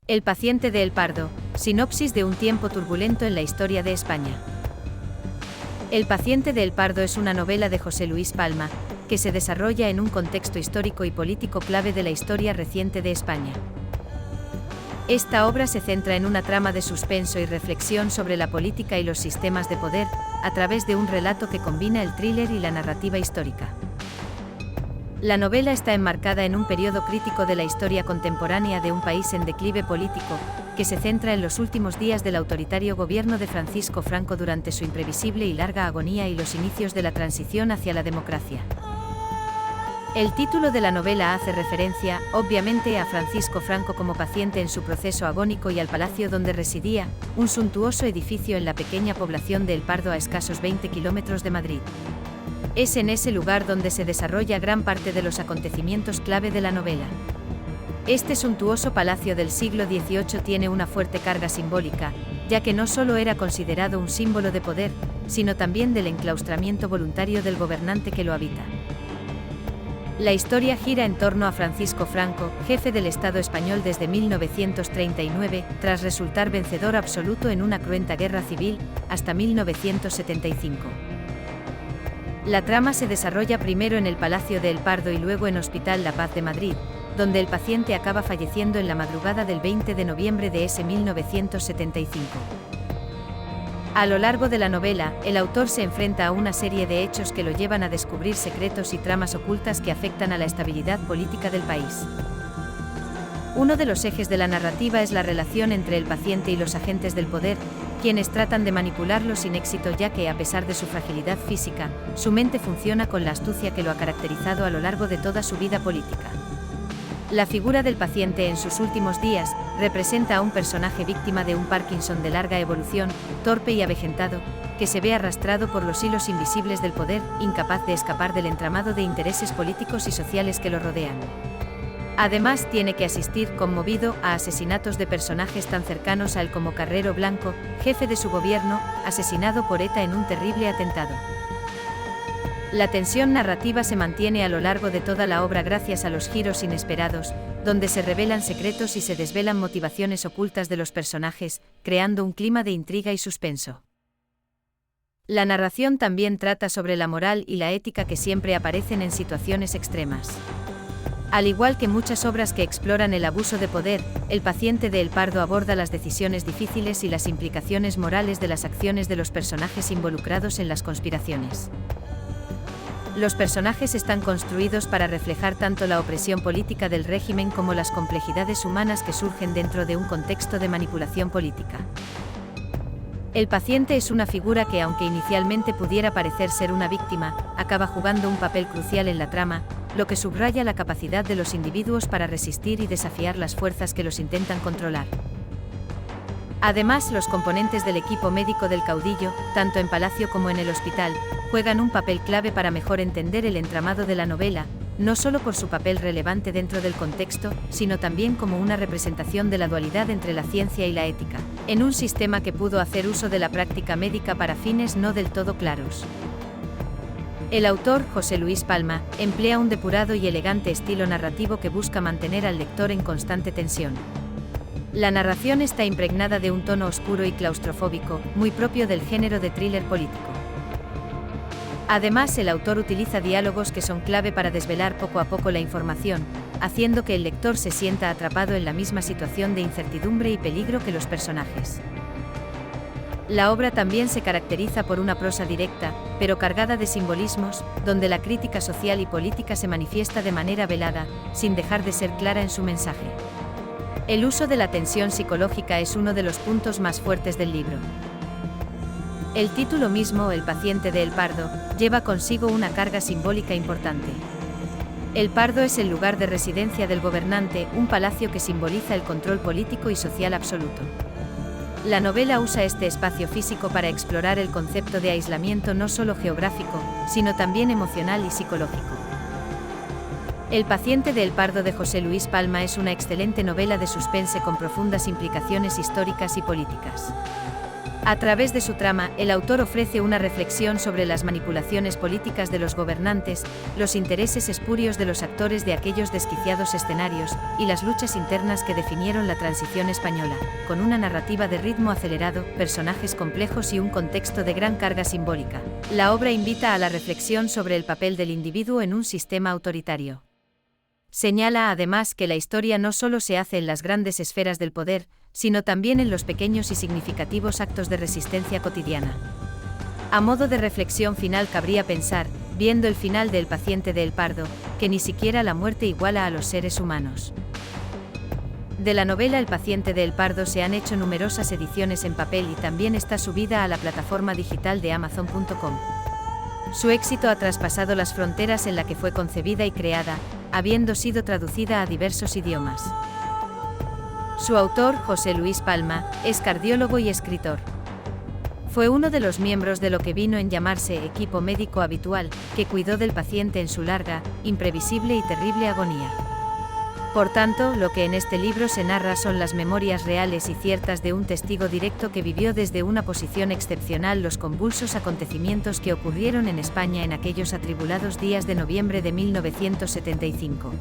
El paciente de El Pardo, sinopsis de un tiempo turbulento en la historia de España. El paciente de El Pardo es una novela de José Luis Palma, que se desarrolla en un contexto histórico y político clave de la historia reciente de España. Esta obra se centra en una trama de suspenso y reflexión sobre la política y los sistemas de poder, a través de un relato que combina el thriller y la narrativa histórica. La novela está enmarcada en un periodo crítico de la historia contemporánea de un país en declive político, que se centra en los últimos días del autoritario gobierno de Francisco Franco durante su imprevisible y larga agonía y los inicios de la transición hacia la democracia. El título de la novela hace referencia, obviamente, a Francisco Franco como paciente en su proceso agónico y al palacio donde residía, un suntuoso edificio en la pequeña población de El Pardo a escasos 20 kilómetros de Madrid. Es en ese lugar donde se desarrolla gran parte de los acontecimientos clave de la novela. Este suntuoso palacio del siglo XVIII tiene una fuerte carga simbólica, ya que no solo era considerado un símbolo de poder, sino también del enclaustramiento voluntario del gobernante que lo habita. La historia gira en torno a Francisco Franco, jefe del Estado español desde 1939, tras resultar vencedor absoluto en una cruenta guerra civil, hasta 1975. La trama se desarrolla primero en el Palacio de El Pardo y luego en Hospital La Paz de Madrid, donde el paciente acaba falleciendo en la madrugada del 20 de noviembre de ese 1975. A lo largo de la novela, el autor se enfrenta a una serie de hechos que lo llevan a descubrir secretos y tramas ocultas que afectan a la estabilidad política del país. Uno de los ejes de la narrativa es la relación entre el paciente y los agentes del poder, quienes tratan de manipularlo sin éxito, ya que, a pesar de su fragilidad física, su mente funciona con la astucia que lo ha caracterizado a lo largo de toda su vida política. La figura del paciente en sus últimos días representa a un personaje víctima de un Parkinson de larga evolución, torpe y avejentado, que se ve arrastrado por los hilos invisibles del poder, incapaz de escapar del entramado de intereses políticos y sociales que lo rodean. Además, tiene que asistir, conmovido, a asesinatos de personajes tan cercanos a él como Carrero Blanco, jefe de su gobierno, asesinado por ETA en un terrible atentado. La tensión narrativa se mantiene a lo largo de toda la obra gracias a los giros inesperados, donde se revelan secretos y se desvelan motivaciones ocultas de los personajes, creando un clima de intriga y suspenso. La narración también trata sobre la moral y la ética que siempre aparecen en situaciones extremas. Al igual que muchas obras que exploran el abuso de poder, El paciente de El Pardo aborda las decisiones difíciles y las implicaciones morales de las acciones de los personajes involucrados en las conspiraciones. Los personajes están construidos para reflejar tanto la opresión política del régimen como las complejidades humanas que surgen dentro de un contexto de manipulación política. El paciente es una figura que, aunque inicialmente pudiera parecer ser una víctima, acaba jugando un papel crucial en la trama, lo que subraya la capacidad de los individuos para resistir y desafiar las fuerzas que los intentan controlar. Además, los componentes del equipo médico del caudillo, tanto en Palacio como en el hospital, juegan un papel clave para mejor entender el entramado de la novela, no solo por su papel relevante dentro del contexto, sino también como una representación de la dualidad entre la ciencia y la ética, en un sistema que pudo hacer uso de la práctica médica para fines no del todo claros. El autor, José Luis Palma, emplea un depurado y elegante estilo narrativo que busca mantener al lector en constante tensión. La narración está impregnada de un tono oscuro y claustrofóbico, muy propio del género de thriller político. Además, el autor utiliza diálogos que son clave para desvelar poco a poco la información, haciendo que el lector se sienta atrapado en la misma situación de incertidumbre y peligro que los personajes. La obra también se caracteriza por una prosa directa, pero cargada de simbolismos, donde la crítica social y política se manifiesta de manera velada, sin dejar de ser clara en su mensaje. El uso de la tensión psicológica es uno de los puntos más fuertes del libro. El título mismo, El paciente de El Pardo, lleva consigo una carga simbólica importante. El Pardo es el lugar de residencia del gobernante, un palacio que simboliza el control político y social absoluto. La novela usa este espacio físico para explorar el concepto de aislamiento no solo geográfico, sino también emocional y psicológico. El paciente de El Pardo de José Luis Palma es una excelente novela de suspense con profundas implicaciones históricas y políticas. A través de su trama, el autor ofrece una reflexión sobre las manipulaciones políticas de los gobernantes, los intereses espurios de los actores de aquellos desquiciados escenarios, y las luchas internas que definieron la transición española, con una narrativa de ritmo acelerado, personajes complejos y un contexto de gran carga simbólica. La obra invita a la reflexión sobre el papel del individuo en un sistema autoritario. Señala además que la historia no solo se hace en las grandes esferas del poder, sino también en los pequeños y significativos actos de resistencia cotidiana. A modo de reflexión final cabría pensar, viendo el final de El paciente de El Pardo, que ni siquiera la muerte iguala a los seres humanos. De la novela El paciente de El Pardo se han hecho numerosas ediciones en papel y también está subida a la plataforma digital de Amazon.com. Su éxito ha traspasado las fronteras en la que fue concebida y creada, habiendo sido traducida a diversos idiomas. Su autor, José Luis Palma, es cardiólogo y escritor. Fue uno de los miembros de lo que vino en llamarse equipo médico habitual, que cuidó del paciente en su larga, imprevisible y terrible agonía. Por tanto, lo que en este libro se narra son las memorias reales y ciertas de un testigo directo que vivió desde una posición excepcional los convulsos acontecimientos que ocurrieron en España en aquellos atribulados días de noviembre de 1975.